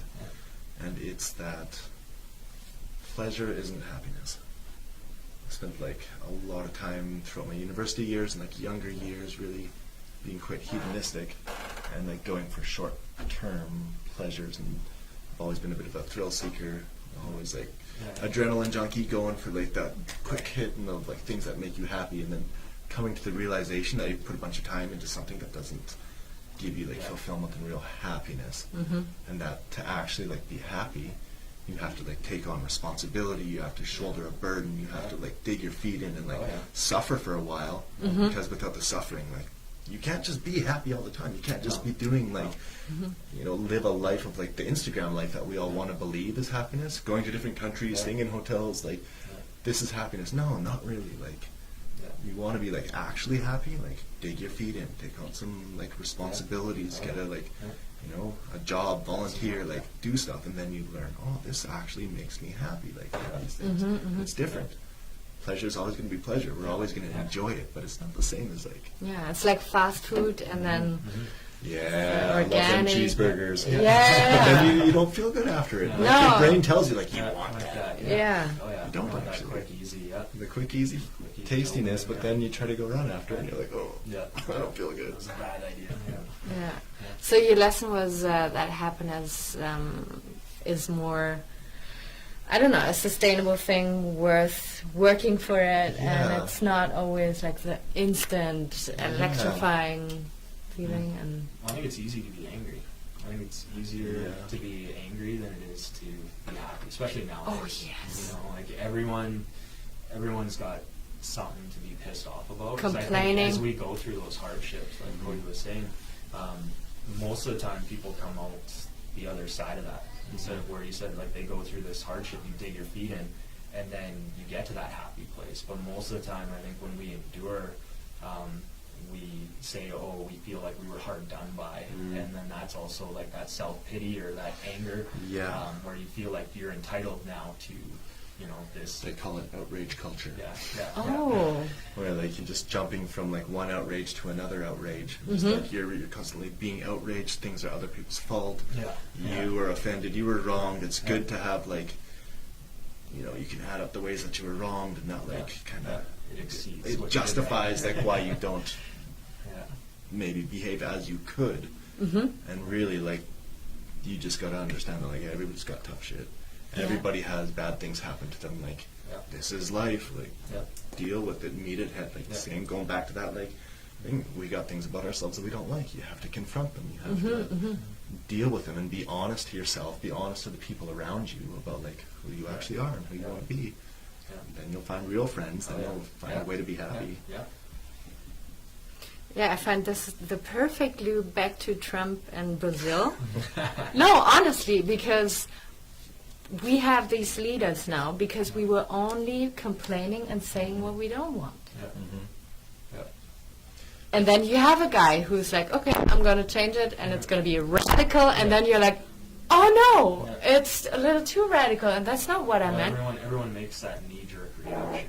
and it's that pleasure isn't happiness. I spent like a lot of time throughout my university years and like younger years really being quite hedonistic and like going for short-term pleasures, and I've always been a bit of a thrill seeker, always like adrenaline junkie, going for like that quick hit and of like things that make you happy, and then coming to the realization that you put a bunch of time into something that doesn't give you like fulfillment and real happiness, and that to actually like be happy, you have to like take on responsibility, you have to shoulder a burden, you have to like dig your feet in and like suffer for a while, because without the suffering, like you can't just be happy all the time. You can't just be doing like live a life of like the Instagram life that we all want to believe is happiness, going to different countries, staying in hotels, like this is happiness. No, not really. Like you want to be like actually happy, like dig your feet in, take on some like responsibilities, get a like a job, volunteer, like do stuff, and then you learn, oh, this actually makes me happy, like these things. It's different. pleasure is always going to be pleasure. We're always going to enjoy it, but it's not the same as like, Yeah, it's like fast food, and then yeah, I love them organic. cheeseburgers. Yeah. But then you don't feel good after it. Like, No. your brain tells you like you Yeah, want like that. Yeah. Oh yeah. You don't want that actually. quick, easy. Yeah. The quick, easy easy tastiness, feel, but yeah. then you try to go run after it, and you're like, oh, Yeah. I don't feel good. It was a bad idea. Yeah. Yeah. So your lesson was that happiness is more, I don't know, a sustainable thing worth working for it, and Yeah. it's not always like the instant electrifying feeling. And I think it's easy to be angry. I think it's easier Yeah. to be angry than it is to be happy, especially nowadays. Oh, yes. You know, like everyone's got something to be pissed off about. 'Cause I think Complaining. as we go through those hardships, like Cody was saying, most of the time people come out the other side of that. Instead of where you said, like, they go through this hardship, you dig your feet in, and then you get to that happy place. But most of the time, I think when we endure, we say, oh, we feel like we were hard done by. And then that's also like that self-pity or that anger, Yeah. where you feel like you're entitled now to, you know, this. They call it outrage culture. Yeah, yeah. oh, Where like you're just jumping from like one outrage to another outrage. It's Mm-hmm. like you're constantly being outraged. Things are other people's fault. Yeah. You were offended. You were wronged. It's good to have like, you know, you can add up the ways that you were wronged and not like kind of. It exceeds. It what you did. justifies like why you don't Yeah. maybe behave as you could. And really like, you just got to understand that like everybody's got tough shit. Yeah. Everybody has bad things happen to them. Like Yeah. this is life. Like Yeah. deal with it, meet it head. Like Yeah. same going back to that like thing. We got things about ourselves that we don't like. You have to confront them. You have to deal with them and be honest to yourself. Be honest to the people around you about like who you actually are and who you want to be. Yeah. Then you'll find real friends. Then Oh, yeah. you'll find Yeah. a way to be happy. Yeah. yeah, I find this is the perfect loop back to Trump and Brazil. No, honestly, because we have these leaders now because we were only complaining and saying what we don't want. Yeah. Yeah. And then you have a guy who's like, okay, I'm going to change it, and it's going to be radical, and then you're like, oh no, Yeah. it's a little too radical, and that's not what I Well, meant. everyone makes that knee-jerk reaction, right?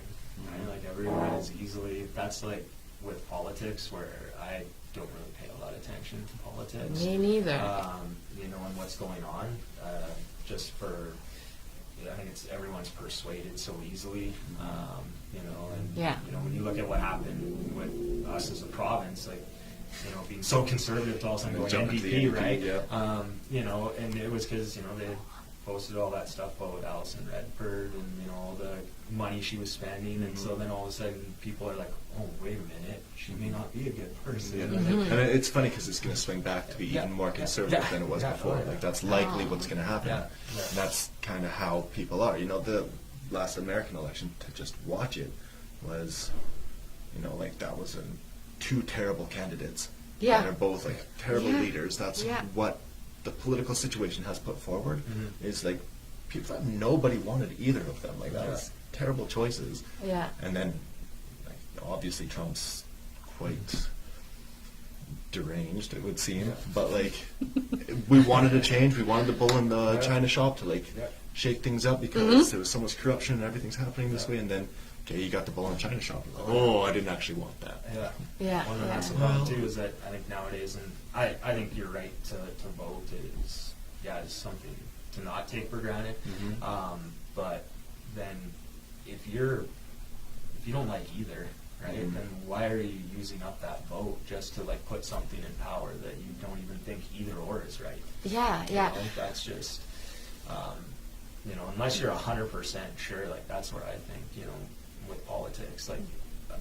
Like everyone is easily. That's like with politics, where I don't really pay a lot of attention to politics. Me neither. You know, and what's going on, just for. I think it's everyone's persuaded so easily, you know, and Yeah. you know when you look at what happened with us as a province, like you know being so conservative to all of a sudden going Jump into the NDP, NDP, right? yeah. You know, and it was because you know they posted all that stuff about Alison Redford and you know all the money she was spending, and so then all of a sudden people are like, oh wait a minute, she may not be a good person. Yeah. Mm-hmm. And it's funny because it's going to swing back to be Yeah. even more Yeah. conservative Yeah. than it was Yeah. before. Oh, yeah. Like that's likely what's going to happen. Yeah. Yeah. And that's kind of how people are. You know, the last American election, to just watch it, was, you know, like that was two terrible candidates. Yeah. And they're both like terrible Yeah. leaders. That's Yeah. what the political situation has put forward. Mhm. Is like people that nobody wanted either of them. Like that Yeah. was terrible choices. Yeah. And then, like, obviously, Trump's quite deranged, it would seem. Yeah. But, like, we wanted a change. We wanted the bull in the Yeah. China shop to, like, Yeah. shake things up because there was so much corruption and everything's happening this way. And then, okay, you got the bull in the China shop. Like, oh, I didn't actually want that. Yeah. Yeah, Well, and yeah. that's the problem too. Is that I think nowadays, and I think you're right to vote is is something to not take for granted. But then if you don't like either, right? Then why are you using up that vote just to like put something in power that you don't even think either or is right? Yeah, You yeah. know, that's just, you know, unless you're 100% sure, like that's where I think, you know, with politics, like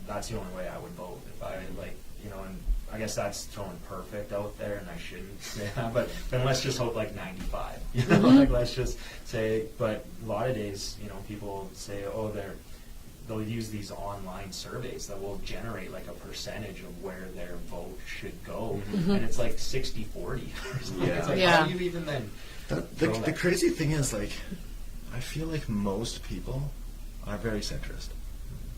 that's the only way I would vote if I like, you know, and I guess that's throwing perfect out there, and I shouldn't say that, but then let's just hope like 95, you know, like let's just say, but a lot of days, you know, people say, oh, they'll use these online surveys that will generate like a percentage of where their vote should go, and it's like 60-40 or something. Yeah. It's like, Yeah. how do you even then The throw that? crazy thing is, like, I feel like most people are very centrist.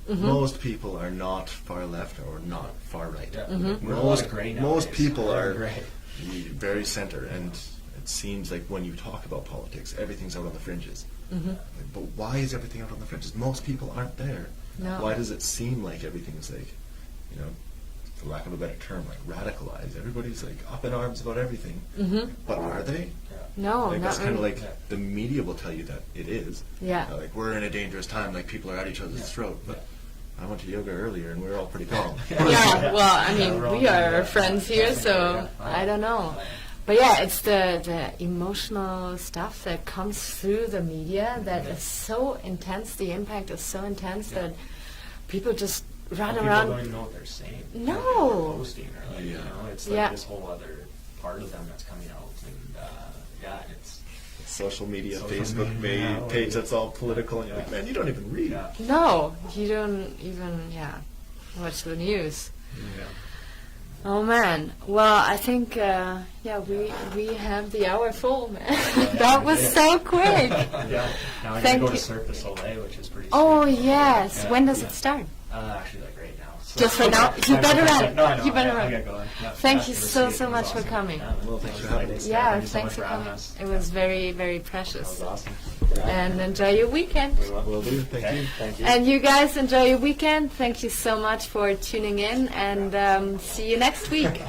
Most people are not far left or not far right. Yeah. We're a lot of gray Most nowadays. people We're are gray. very center, and it seems like when you talk about politics, everything's out on the fringes. Like, but why is everything out on the fringes? Most people aren't there. No. Why does it seem like everything's like, you know, for lack of a better term, like radicalized? Everybody's like up in arms about everything. But are they? No, Like, not that's kind of really. like the media will tell you that it is. Yeah. Like, we're in a dangerous time, like people are at each other's throat. But I went to yoga earlier and we were all pretty calm. Yeah, well, I mean, we're all we are doing friends that. here, so Yeah. I don't know. But yeah, it's the emotional stuff that comes through the media that is so intense. The impact is so intense that people just run People around. don't even know what they're saying. No. Or posting or like, Yeah. you know, it's like Yeah. this whole other part of them that's coming out, and yeah, it's Social media, Social Facebook media, page yeah. that's all political, and you're like, Yeah. man, you don't even read. yeah. No, you don't even, watch the news. Yeah. Oh man. Well, I think we have the hour full, man. That was so quick. Yeah. Now I Thank gotta go you. to Cirque du Soleil, which is pretty. Oh sweet. yes. Yeah. When does it start? Actually, like right now. So Just right now? You better run. No, I know. You better I run. gotta go. Yeah, Thank you after so, the seat, so it was much for awesome. coming. Yeah, Well, thanks for it was having nice. us. Yeah, Thank you so thanks much for having coming. us. It was very, very That precious. was awesome. And enjoy your weekend. Will do. Thank Okay, you. thank you. And you guys enjoy your weekend. Thank you so much for tuning in, and see you next week.